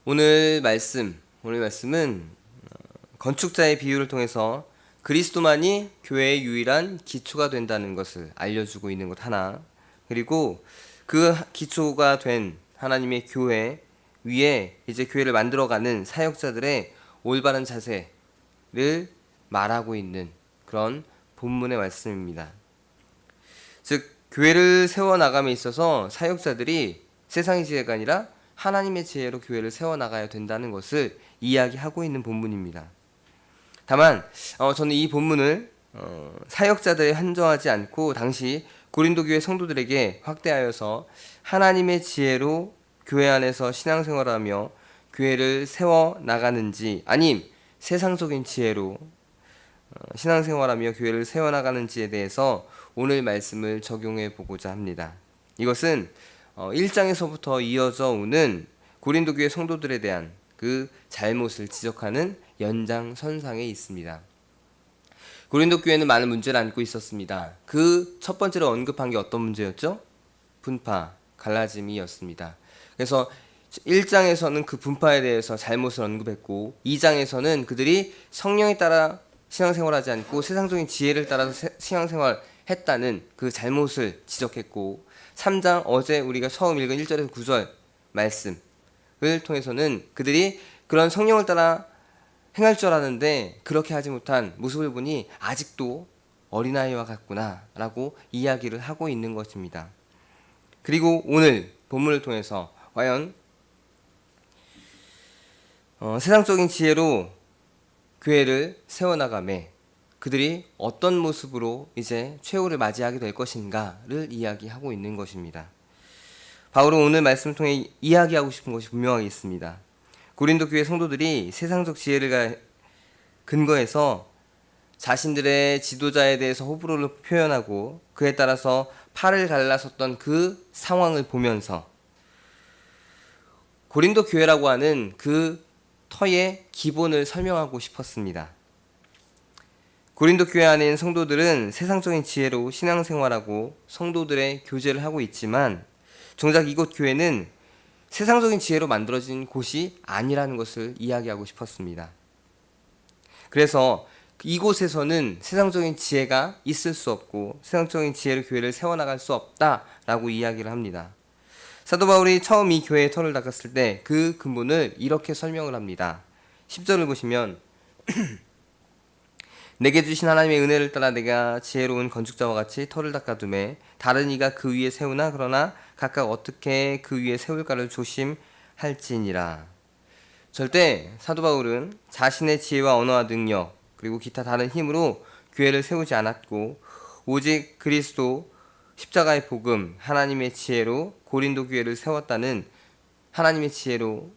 오늘 말씀은 건축자의 비유를 통해서 그리스도만이 교회의 유일한 기초가 된다는 것을 알려주고 있는 것 하나, 그리고 그 기초가 된 하나님의 교회 위에 이제 교회를 만들어가는 사역자들의 올바른 자세를 말하고 있는 그런 본문의 말씀입니다. 즉, 교회를 세워나감에 있어서 사역자들이 세상의 지혜가 아니라 하나님의 지혜로 교회를 세워나가야 된다는 것을 이야기하고 있는 본문입니다. 다만 저는 이 본문을 사역자들에 한정하지 않고 당시 고린도 교회 성도들에게 확대하여서 하나님의 지혜로 교회 안에서 신앙생활하며 교회를 세워나가는지, 아님 세상적인 지혜로 신앙생활하며 교회를 세워나가는지에 대해서 오늘 말씀을 적용해 보고자 합니다. 이것은 1장에서부터 이어져 오는 고린도 교회 성도들에 대한 그 잘못을 지적하는 연장선상에 있습니다. 고린도 교회는 많은 문제를 안고 있었습니다. 그 첫 번째로 언급한 게 어떤 문제였죠? 분파, 갈라짐이었습니다. 그래서 1장에서는 그 분파에 대해서 잘못을 언급했고, 2장에서는 그들이 성령에 따라 신앙생활하지 않고 세상적인 지혜를 따라서 신앙생활했다는 그 잘못을 지적했고, 3장 어제 우리가 처음 읽은 1절에서 9절 말씀을 통해서는 그들이 그런 성령을 따라 행할 줄 알았는데 그렇게 하지 못한 모습을 보니 아직도 어린아이와 같구나 라고 이야기를 하고 있는 것입니다. 그리고 오늘 본문을 통해서 과연 세상적인 지혜로 교회를 세워나가매 그들이 어떤 모습으로 이제 최후를 맞이하게 될 것인가를 이야기하고 있는 것입니다. 바울은 오늘 말씀을 통해 이야기하고 싶은 것이 분명하게 있습니다. 고린도 교회 성도들이 세상적 지혜를 근거해서 자신들의 지도자에 대해서 호불호를 표현하고 그에 따라서 팔을 갈라섰던 그 상황을 보면서 고린도 교회라고 하는 그 터의 기본을 설명하고 싶었습니다. 고린도 교회 안에 있는 성도들은 세상적인 지혜로 신앙생활하고 성도들의 교제를 하고 있지만 정작 이곳 교회는 세상적인 지혜로 만들어진 곳이 아니라는 것을 이야기하고 싶었습니다. 그래서 이곳에서는 세상적인 지혜가 있을 수 없고 세상적인 지혜로 교회를 세워나갈 수 없다라고 이야기를 합니다. 사도 바울이 처음 이 교회의 터를 닦았을 때 그 근본을 이렇게 설명을 합니다. 10절을 보시면 내게 주신 하나님의 은혜를 따라 내가 지혜로운 건축자와 같이 터를 닦아두매 다른 이가 그 위에 세우나 그러나 각각 어떻게 그 위에 세울까를 조심할지니라. 절대 사도 바울은 자신의 지혜와 언어와 능력 그리고 기타 다른 힘으로 교회를 세우지 않았고 오직 그리스도 십자가의 복음 하나님의 지혜로 고린도 교회를 세웠다는 하나님의 지혜로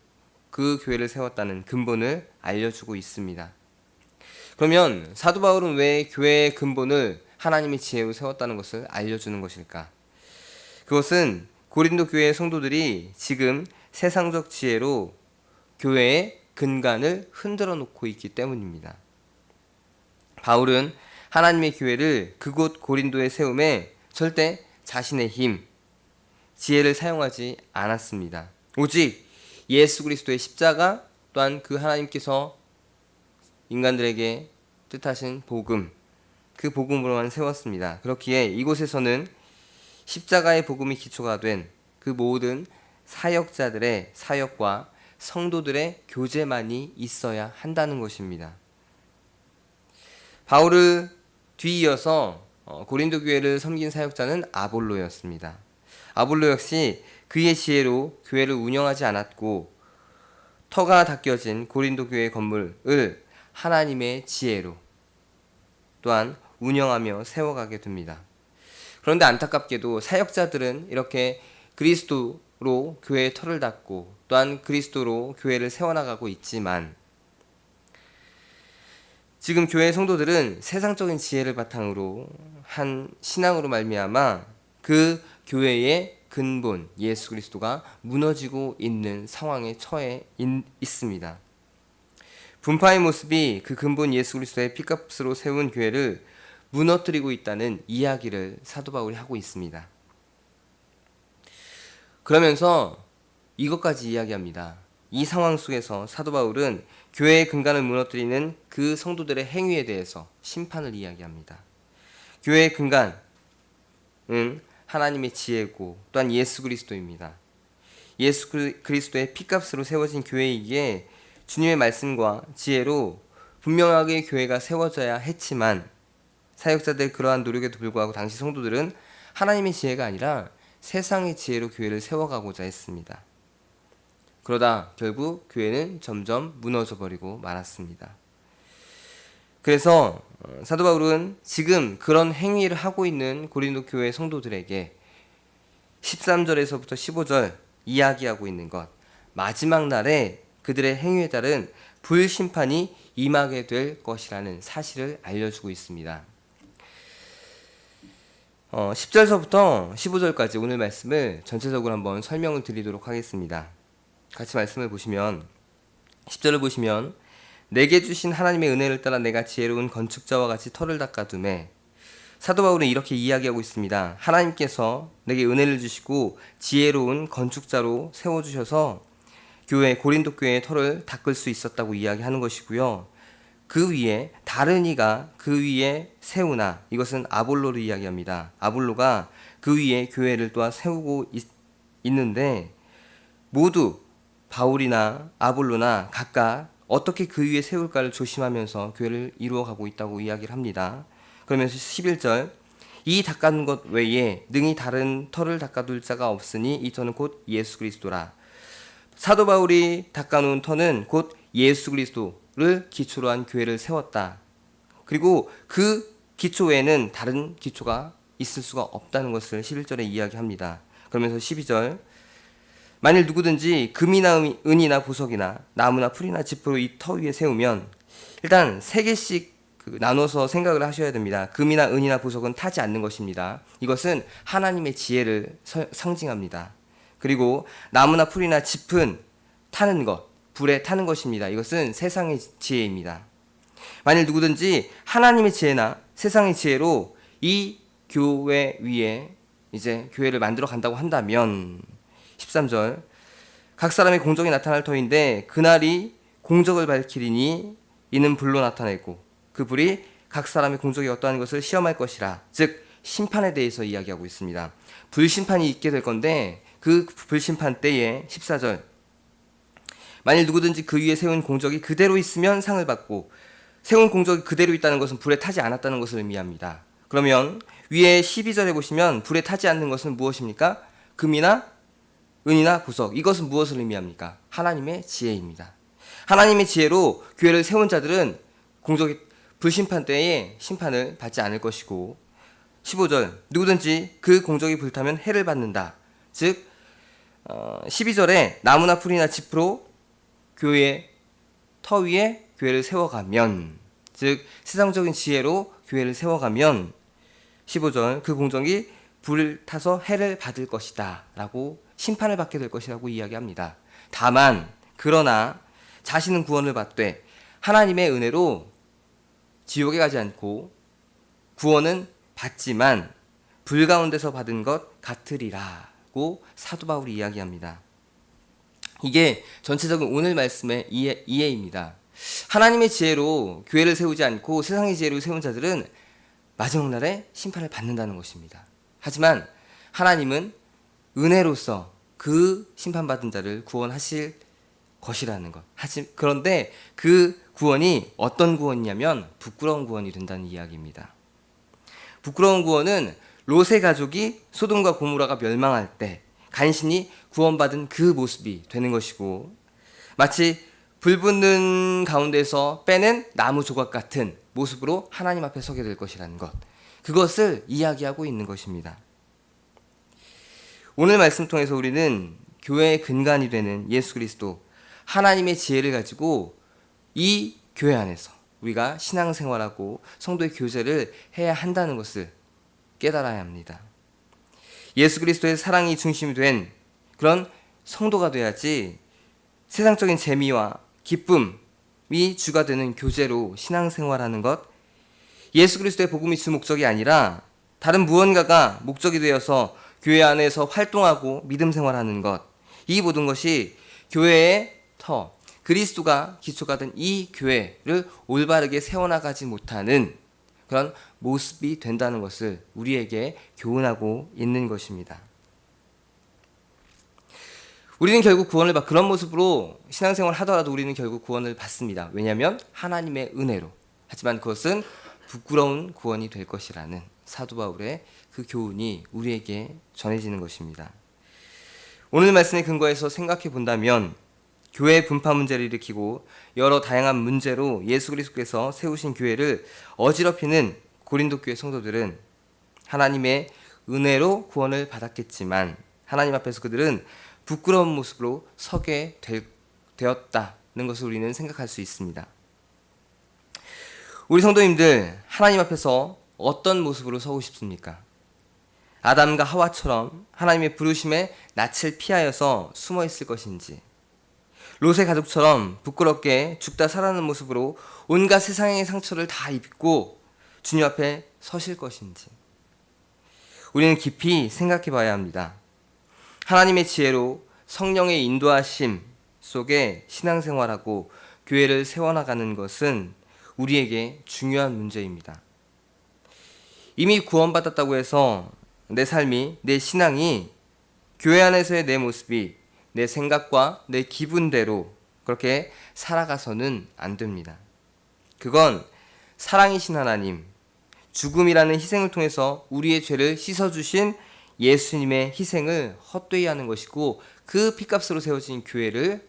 그 교회를 세웠다는 근본을 알려주고 있습니다. 그러면 사도 바울은 왜 교회의 근본을 하나님의 지혜로 세웠다는 것을 알려주는 것일까? 그것은 고린도 교회의 성도들이 지금 세상적 지혜로 교회의 근간을 흔들어 놓고 있기 때문입니다. 바울은 하나님의 교회를 그곳 고린도에 세움에 절대 자신의 힘, 지혜를 사용하지 않았습니다. 오직 예수 그리스도의 십자가 또한 그 하나님께서 인간들에게 뜻하신 복음, 그 복음으로만 세웠습니다. 그렇기에 이곳에서는 십자가의 복음이 기초가 된 그 모든 사역자들의 사역과 성도들의 교제만이 있어야 한다는 것입니다. 바울을 뒤이어서 고린도 교회를 섬긴 사역자는 아볼로였습니다. 아볼로 역시 그의 지혜로 교회를 운영하지 않았고 터가 닦여진 고린도 교회 건물을 하나님의 지혜로 또한 운영하며 세워가게 됩니다. 그런데 안타깝게도 사역자들은 이렇게 그리스도로 교회의 터를 닦고 또한 그리스도로 교회를 세워나가고 있지만 지금 교회 성도들은 세상적인 지혜를 바탕으로 한 신앙으로 말미암아 그 교회의 근본 예수 그리스도가 무너지고 있는 상황에 처해 있습니다. 분파의 모습이 그 근본 예수 그리스도의 피값으로 세운 교회를 무너뜨리고 있다는 이야기를 사도 바울이 하고 있습니다. 그러면서 이것까지 이야기합니다. 이 상황 속에서 사도 바울은 교회의 근간을 무너뜨리는 그 성도들의 행위에 대해서 심판을 이야기합니다. 교회의 근간은 하나님의 지혜고 또한 예수 그리스도입니다. 예수 그리스도의 피값으로 세워진 교회이기에 주님의 말씀과 지혜로 분명하게 교회가 세워져야 했지만 사역자들의 그러한 노력에도 불구하고 당시 성도들은 하나님의 지혜가 아니라 세상의 지혜로 교회를 세워가고자 했습니다. 그러다 결국 교회는 점점 무너져 버리고 말았습니다. 그래서 사도 바울은 지금 그런 행위를 하고 있는 고린도 교회 성도들에게 13절에서부터 15절 이야기하고 있는 것, 마지막 날에 그들의 행위에 따른 불심판이 임하게 될 것이라는 사실을 알려주고 있습니다. 10절서부터 15절까지 오늘 말씀을 전체적으로 한번 설명을 드리도록 하겠습니다. 같이 말씀을 보시면 10절을 보시면 내게 주신 하나님의 은혜를 따라 내가 지혜로운 건축자와 같이 터를 닦아두매. 사도 바울은 이렇게 이야기하고 있습니다. 하나님께서 내게 은혜를 주시고 지혜로운 건축자로 세워주셔서 고린도 교회의 터를 닦을 수 있었다고 이야기하는 것이고요. 그 위에 다른 이가 그 위에 세우나, 이것은 아볼로를 이야기합니다. 아볼로가 그 위에 교회를 또한 세우고 있는데 모두 바울이나 아볼로나 각각 어떻게 그 위에 세울까를 조심하면서 교회를 이루어가고 있다고 이야기를 합니다. 그러면서 11절 이 닦아둔 것 외에 능히 다른 터를 닦아둘 자가 없으니 이 터는 곧 예수 그리스도라. 사도 바울이 닦아놓은 터는 곧 예수 그리스도를 기초로 한 교회를 세웠다. 그리고 그 기초 외에는 다른 기초가 있을 수가 없다는 것을 11절에 이야기합니다. 그러면서 12절 만일 누구든지 금이나 은이나 보석이나 나무나 풀이나 짚으로 이 터 위에 세우면, 일단 세 개씩 나눠서 생각을 하셔야 됩니다. 금이나 은이나 보석은 타지 않는 것입니다. 이것은 하나님의 지혜를 상징합니다. 그리고 나무나 풀이나 짚은 타는 것, 불에 타는 것입니다. 이것은 세상의 지혜입니다. 만일 누구든지 하나님의 지혜나 세상의 지혜로 이 교회 위에 이제 교회를 만들어 간다고 한다면, 13절 각 사람의 공적이 나타날 터인데 그날이 공적을 밝히리니 이는 불로 나타내고 그 불이 각 사람의 공적이 어떠한 것을 시험할 것이라. 즉 심판에 대해서 이야기하고 있습니다. 불심판이 있게 될 건데 그 불심판 때에 14절 만일 누구든지 그 위에 세운 공적이 그대로 있으면 상을 받고, 세운 공적이 그대로 있다는 것은 불에 타지 않았다는 것을 의미합니다. 그러면 위에 12절에 보시면 불에 타지 않는 것은 무엇입니까? 금이나 은이나 보석, 이것은 무엇을 의미합니까? 하나님의 지혜입니다. 하나님의 지혜로 교회를 세운 자들은 공적이 불심판 때에 심판을 받지 않을 것이고, 15절 누구든지 그 공적이 불타면 해를 받는다. 즉 12절에 나무나 풀이나 짚으로 교회의 터 위에 교회를 세워가면, 즉 세상적인 지혜로 교회를 세워가면 15절 그 공적이 불을 타서 해를 받을 것이다 라고, 심판을 받게 될 것이라고 이야기합니다. 다만 그러나 자신은 구원을 받되 하나님의 은혜로 지옥에 가지 않고 구원은 받지만 불 가운데서 받은 것 같으리라고 사도 바울이 이야기합니다. 이게 전체적인 오늘 말씀의 이해입니다. 하나님의 지혜로 교회를 세우지 않고 세상의 지혜로 세운 자들은 마지막 날에 심판을 받는다는 것입니다. 하지만 하나님은 은혜로서 그 심판받은 자를 구원하실 것이라는 것. 그런데 그 구원이 어떤 구원이냐면 부끄러운 구원이 된다는 이야기입니다. 부끄러운 구원은 롯의 가족이 소돔과 고모라가 멸망할 때 간신히 구원받은 그 모습이 되는 것이고, 마치 불 붙는 가운데서 빼낸 나무 조각 같은 모습으로 하나님 앞에 서게 될 것이라는 것, 그것을 이야기하고 있는 것입니다. 오늘 말씀 통해서 우리는 교회의 근간이 되는 예수 그리스도, 하나님의 지혜를 가지고 이 교회 안에서 우리가 신앙생활하고 성도의 교제를 해야 한다는 것을 깨달아야 합니다. 예수 그리스도의 사랑이 중심이 된 그런 성도가 돼야지 세상적인 재미와 기쁨이 주가 되는 교제로 신앙생활하는 것, 예수 그리스도의 복음이 주 목적이 아니라 다른 무언가가 목적이 되어서 교회 안에서 활동하고 믿음 생활하는 것, 이 모든 것이 교회의 터, 그리스도가 기초가 된 이 교회를 올바르게 세워나가지 못하는 그런 모습이 된다는 것을 우리에게 교훈하고 있는 것입니다. 우리는 결국 구원을 받, 그런 모습으로 신앙생활을 하더라도 우리는 결국 구원을 받습니다. 왜냐하면 하나님의 은혜로. 하지만 그것은 부끄러운 구원이 될 것이라는 사도 바울의 그 교훈이 우리에게 전해지는 것입니다. 오늘 말씀에 근거해서 생각해 본다면 교회 분파 문제를 일으키고 여러 다양한 문제로 예수 그리스도께서 세우신 교회를 어지럽히는 고린도 교회 성도들은 하나님의 은혜로 구원을 받았겠지만 하나님 앞에서 그들은 부끄러운 모습으로 서게 되었다는 것을 우리는 생각할 수 있습니다. 우리 성도님들, 하나님 앞에서 어떤 모습으로 서고 싶습니까? 아담과 하와처럼 하나님의 부르심에 낯을 피하여서 숨어 있을 것인지, 롯의 가족처럼 부끄럽게 죽다 살아나는 모습으로 온갖 세상의 상처를 다 입고 주님 앞에 서실 것인지 우리는 깊이 생각해 봐야 합니다. 하나님의 지혜로 성령의 인도하심 속에 신앙생활하고 교회를 세워나가는 것은 우리에게 중요한 문제입니다. 이미 구원받았다고 해서 내 삶이, 내 신앙이 교회 안에서의 내 모습이 내 생각과 내 기분대로 그렇게 살아가서는 안 됩니다. 그건 사랑이신 하나님, 죽음이라는 희생을 통해서 우리의 죄를 씻어주신 예수님의 희생을 헛되이 하는 것이고 그 피값으로 세워진 교회를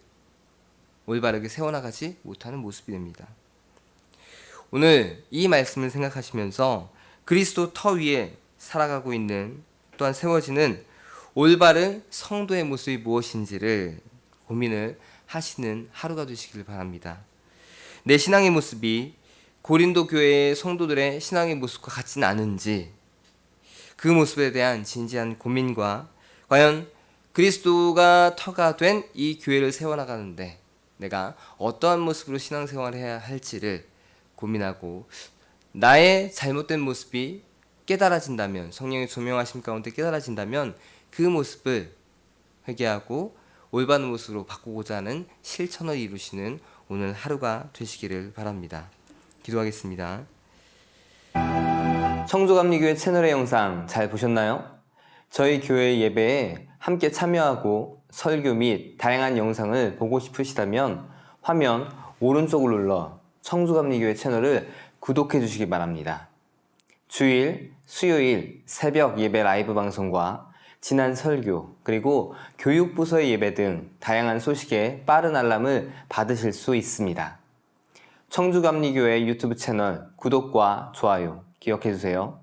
올바르게 세워나가지 못하는 모습이 됩니다. 오늘 이 말씀을 생각하시면서 그리스도 터 위에 살아가고 있는 또한 세워지는 올바른 성도의 모습이 무엇인지를 고민을 하시는 하루가 되시길 바랍니다. 내 신앙의 모습이 고린도 교회의 성도들의 신앙의 모습과 같지는 않은지 그 모습에 대한 진지한 고민과 과연 그리스도가 터가 된 이 교회를 세워나가는데 내가 어떠한 모습으로 신앙생활을 해야 할지를 고민하고 나의 잘못된 모습이 깨달아진다면 성령의 조명하심 가운데 깨달아진다면 그 모습을 회개하고 올바른 모습으로 바꾸고자 하는 실천을 이루시는 오늘 하루가 되시기를 바랍니다. 기도하겠습니다. 청주감리교회 채널의 영상 잘 보셨나요? 저희 교회 예배에 함께 참여하고 설교 및 다양한 영상을 보고 싶으시다면 화면 오른쪽을 눌러 청주감리교회 채널을 구독해 주시기 바랍니다. 주일, 수요일 새벽 예배 라이브 방송과 지난 설교, 그리고 교육부서의 예배 등 다양한 소식에 빠른 알람을 받으실 수 있습니다. 청주감리교회 유튜브 채널 구독과 좋아요 기억해 주세요.